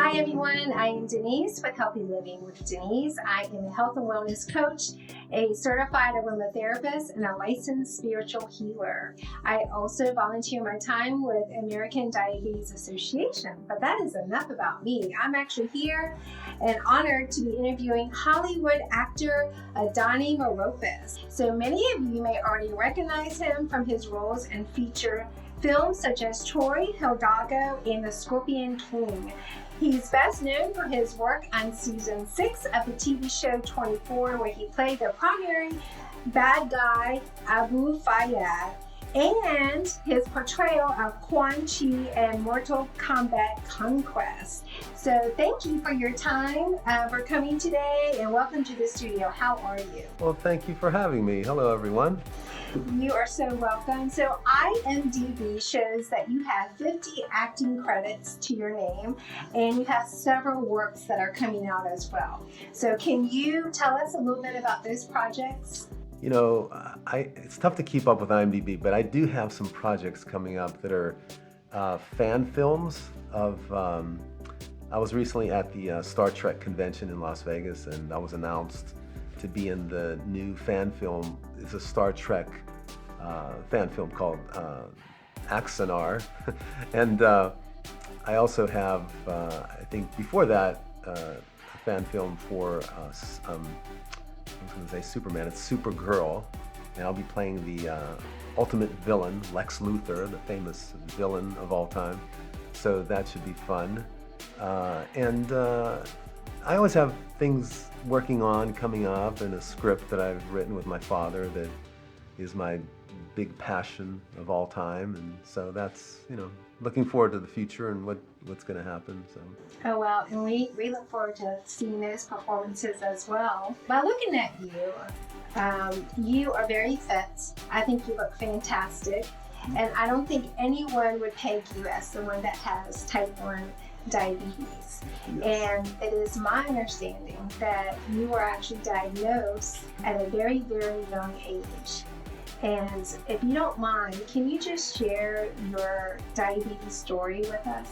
Hi everyone, I am Denise with Healthy Living with Denise. I am a health and wellness coach, a certified aromatherapist, and a licensed spiritual healer. I also volunteer my time with American Diabetes Association. But that is enough about me. I'm actually here and honored to be interviewing Hollywood actor Adoni Maropis. So many of you may already recognize him from his roles in feature films such as Troy, Hidalgo, and The Scorpion King. He's best known for his work on season 6 of the TV show 24, where he played the primary bad guy, Abu Fayyad, and his portrayal of Quan Chi in Mortal Kombat Conquest. So thank you for your time, for coming today, and welcome to the studio. How are you? Well, thank you for having me. Hello, everyone. You are so welcome. So IMDb shows that you have 50 acting credits to your name, and you have several works that are coming out as well. So can you tell us a little bit about those projects? You know, it's tough to keep up with IMDb, but I do have some projects coming up that are fan films of. I was recently at the Star Trek convention in Las Vegas, and I was announced to be in the new fan film. It's a Star Trek fan film called Axanar. And I also have, I think before that, a fan film for, I was going to say Superman, it's Supergirl. And I'll be playing the ultimate villain, Lex Luthor, the famous villain of all time. So that should be fun. I always have things coming up, and a script that I've written with my father that is my big passion of all time. And so that's, looking forward to the future and what's going to happen. So. Oh, well, and we look forward to seeing those performances as well. By looking at you, you are very fit. I think you look fantastic. And I don't think anyone would peg you as someone that has type 1 diabetes. Yes. And it is my understanding that you were actually diagnosed at a very, very young age. And if you don't mind, can you just share your diabetes story with us?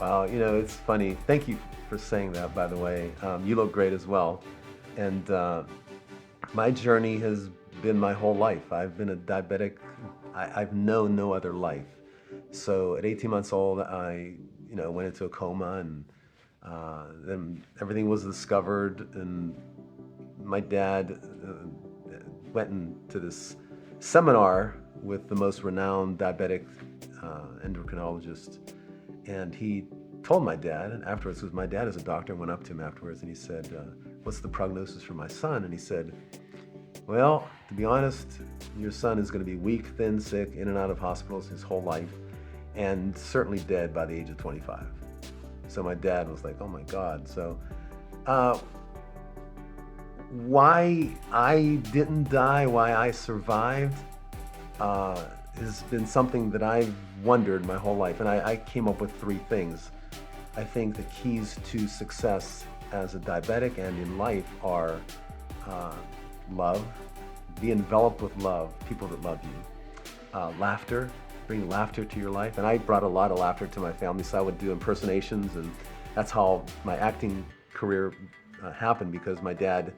Well, it's funny. Thank you for saying that, by the way. You look great as well. And my journey has been my whole life. I've been a diabetic. I've known no other life. So at 18 months old, I went into a coma, and then everything was discovered, and my dad went into this seminar with the most renowned diabetic endocrinologist, and he told my dad, and afterwards, because my dad is a doctor, and went up to him afterwards, and he said, what's the prognosis for my son? And he said, well, to be honest, your son is going to be weak, thin, sick, in and out of hospitals his whole life, and certainly dead by the age of 25. So my dad was like, oh my God. So why I didn't die, why I survived, has been something that I've wondered my whole life. And I came up with 3 things. I think the keys to success as a diabetic and in life are love, be enveloped with love, people that love you, laughter, bring laughter to your life. And I brought a lot of laughter to my family, so I would do impersonations, and that's how my acting career happened, because my dad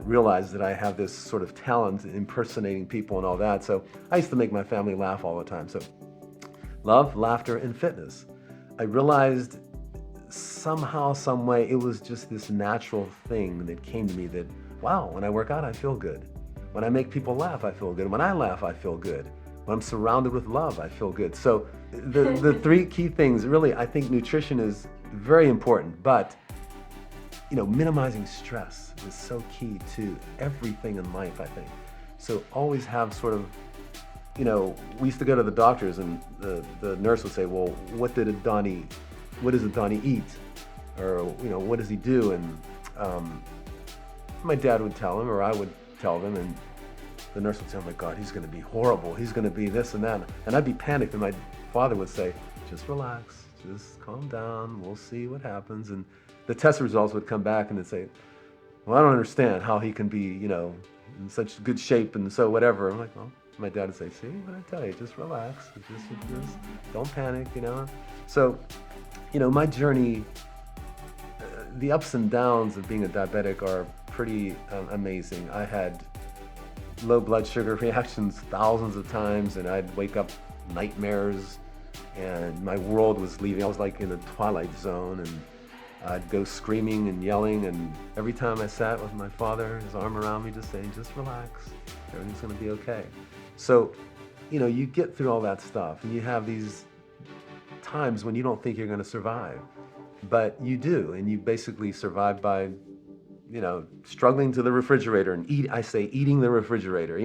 realized that I have this sort of talent in impersonating people and all that. So I used to make my family laugh all the time. So love, laughter, and fitness. I realized somehow, some way, it was just this natural thing that came to me that, wow, when I work out, I feel good. When I make people laugh, I feel good. When I laugh, I feel good. When I'm surrounded with love, I feel good. So the 3 key things, really, I think nutrition is very important, but minimizing stress is so key to everything in life, I think. So always have sort of, we used to go to the doctors, and the nurse would say, well, what does Adoni eat? Or, what does he do? And my dad would tell him, or I would tell them, and the nurse would say, oh my God, he's going to be horrible. He's going to be this and that. And I'd be panicked, and my father would say, just relax, just calm down, we'll see what happens. And the test results would come back, and they'd say, well, I don't understand how he can be, in such good shape, and so whatever. I'm like, well, my dad would say, see what I tell you, just relax, just don't panic, So, my journey the ups and downs of being a diabetic are pretty amazing. I had low blood sugar reactions thousands of times, and I'd wake up nightmares, and my world was leaving. I was like in a twilight zone, and I'd go screaming and yelling, and every time I sat with my father, his arm around me, just saying, just relax, everything's gonna be okay. So, you get through all that stuff, and you have these times when you don't think you're gonna survive, but you do, and you basically survive by, struggling to the refrigerator and eating the refrigerator,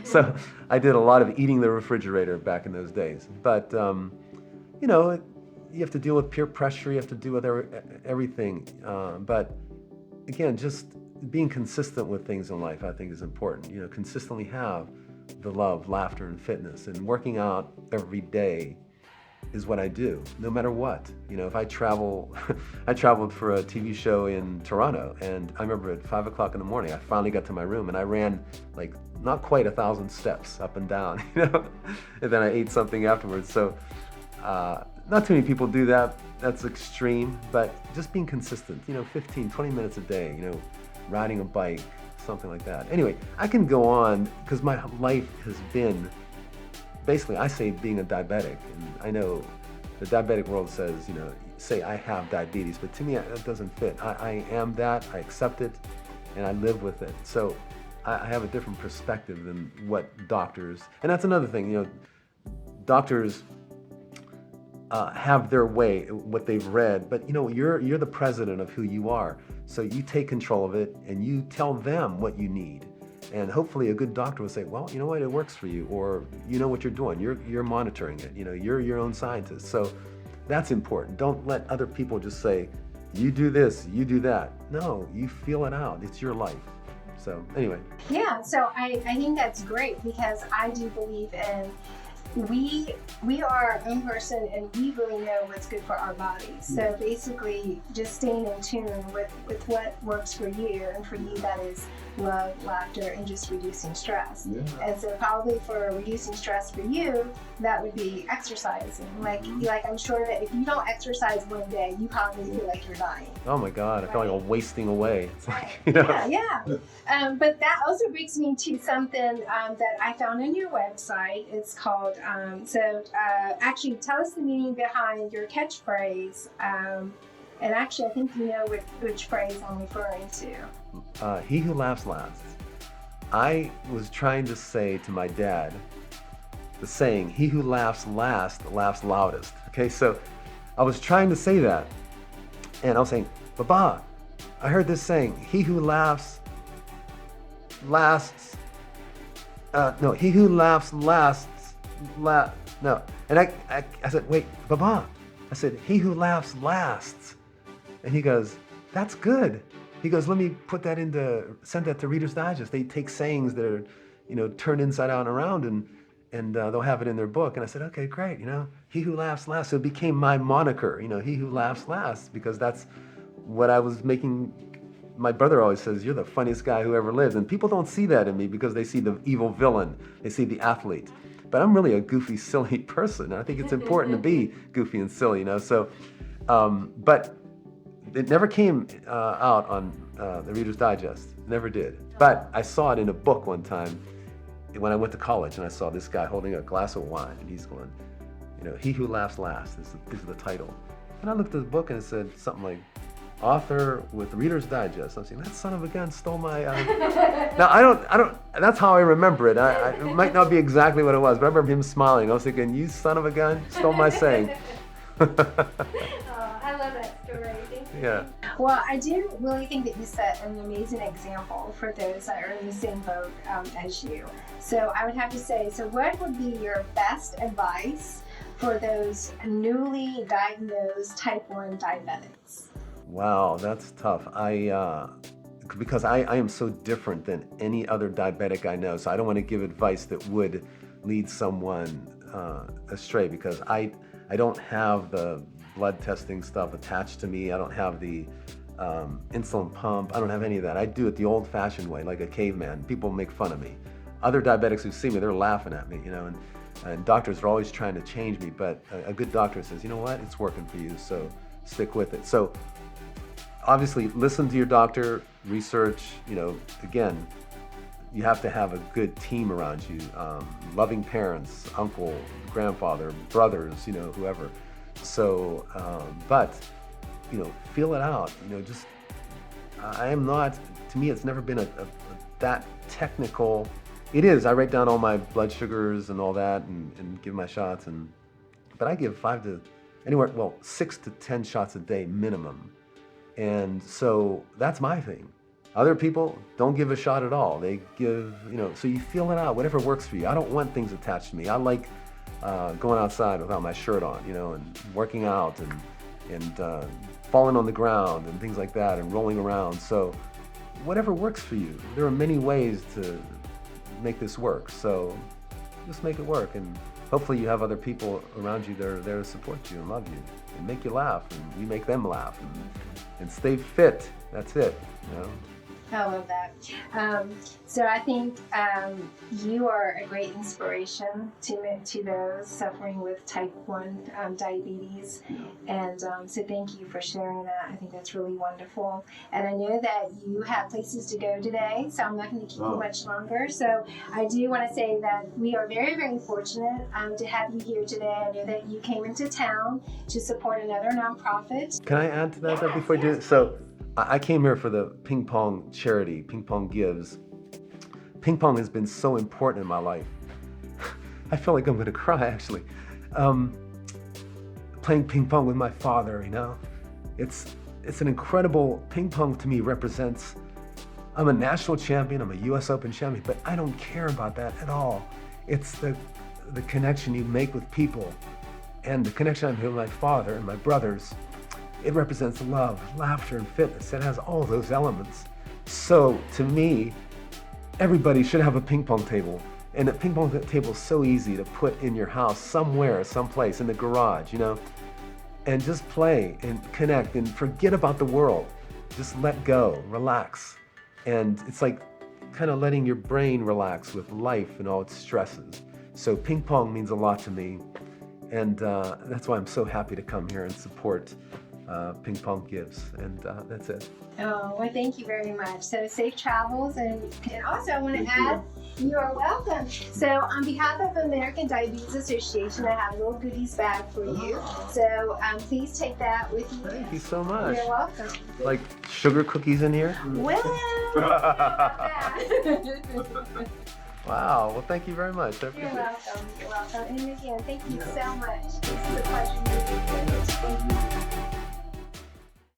So I did a lot of eating the refrigerator back in those days, but, you have to deal with peer pressure, you have to deal with everything. But again, just being consistent with things in life, I think, is important. Consistently have the love, laughter, and fitness. And working out every day is what I do, no matter what. If I travel, I traveled for a TV show in Toronto, and I remember at 5 o'clock in the morning, I finally got to my room, and I ran like not quite 1,000 steps up and down, and then I ate something afterwards. So, not too many people do that. That's extreme, but just being consistent, 15, 20 minutes a day, riding a bike, something like that. Anyway, I can go on because my life has been, basically, I say being a diabetic, and I know the diabetic world says, say I have diabetes, but to me, that doesn't fit. I am that, I accept it, and I live with it. So I have a different perspective than what doctors, and that's another thing, doctors have their way, what they've read, but you're the president of who you are. So you take control of it and you tell them what you need. And hopefully a good doctor will say, well, you know what, it works for you, or you know what you're doing. You're monitoring it. You're your own scientist. So that's important. Don't let other people just say, you do this, you do that. No, you feel it out. It's your life. So anyway. Yeah, so I think that's great, because I do believe in we are our own person, and we really know what's good for our bodies. So basically just staying in tune with what works for you, and for you that is love, laughter, and just reducing stress. And so probably for reducing stress for you, that would be exercising. Like I'm sure that if you don't exercise one day, you probably feel like you're dying. Oh my God, I feel like I'm wasting away. It's like, Yeah. But that also brings me to something that I found on your website. It's called, actually tell us the meaning behind your catchphrase. And actually, I think you know which phrase I'm referring to. He who laughs last. I was trying to say to my dad, the saying, he who laughs last laughs loudest. Okay, so I was trying to say that, and I was saying, Baba, I heard this saying, he who laughs lasts, he who laughs lasts, no. And I said, wait, Baba, I said, he who laughs lasts. And he goes, that's good. He goes, let me send that to Reader's Digest. They take sayings that are, turned inside out and around, and they'll have it in their book. And I said, okay, great, he who laughs last. So it became my moniker, he who laughs last, because that's what I was making. My brother always says, you're the funniest guy who ever lived. And people don't see that in me because they see the evil villain. They see the athlete. But I'm really a goofy, silly person. I think it's important to be goofy and silly, So, but it never came out on the Reader's Digest. Never did. But I saw it in a book one time when I went to college, and I saw this guy holding a glass of wine, and he's going, he who laughs last is the title. And I looked at the book, and it said something like, author with Reader's Digest. I'm saying, that son of a gun stole my. Now I don't. That's how I remember it. It might not be exactly what it was, but I remember him smiling. I was thinking, you son of a gun stole my saying. I love that story. Thank you. Yeah. Well, I do really think that you set an amazing example for those that are in the same boat as you. So I would have to say, so what would be your best advice for those newly diagnosed type 1 diabetics? Wow, that's tough. Because I am so different than any other diabetic I know, so I don't want to give advice that would lead someone astray, because I don't have the blood testing stuff attached to me. I don't have the insulin pump. I don't have any of that. I do it the old-fashioned way, like a caveman. People make fun of me. Other diabetics who see me, they're laughing at me, and doctors are always trying to change me, but a good doctor says, you know what, it's working for you, so stick with it. So obviously listen to your doctor, research, again, you have to have a good team around you, loving parents, uncle, grandfather, brothers, whoever. So, but, feel it out, just, I am not, to me, it's never been that technical. It is, I write down all my blood sugars and all that and give my shots, but I give 6 to 10 shots a day minimum. And so that's my thing. Other people don't give a shot at all. They give, so you feel it out, whatever works for you. I don't want things attached to me. I like going outside without my shirt on, and working out and falling on the ground and things like that and rolling around. So whatever works for you. There are many ways to make this work. So just make it work. And hopefully you have other people around you that are there to support you and love you and make you laugh, and you make them laugh, and stay fit. That's it. I love that. So I think you are a great inspiration to those suffering with type 1 diabetes. And so thank you for sharing that. I think that's really wonderful. And I know that you have places to go today, so I'm not going to keep you much longer. So I do want to say that we are very, very fortunate to have you here today. I know that you came into town to support another nonprofit. Can I add to that before you do it? So I came here for the ping pong charity, Ping Pong Gives. Ping pong has been so important in my life. I feel like I'm going to cry, actually. Playing ping pong with my father, it's an incredible, ping pong to me represents, I'm a national champion, I'm a US Open champion, but I don't care about that at all. It's the connection you make with people, and the connection I have with my father and my brothers. It represents love, laughter, and fitness. It has all those elements. So to me, everybody should have a ping pong table. And a ping pong table is so easy to put in your house, somewhere, someplace, in the garage, and just play and connect and forget about the world. Just let go, relax. And it's like kind of letting your brain relax with life and all its stresses. So ping pong means a lot to me. And that's why I'm so happy to come here and support Ping Pong Gives, and that's it. Oh, well, thank you very much. So safe travels, and also I want to add, you are welcome. So on behalf of the American Diabetes Association, I have a little goodies bag for you. So please take that with you. Thank you so much. You're welcome. Like sugar cookies in here? Well, wow, well thank you very much. You're welcome. And again, thank you so much.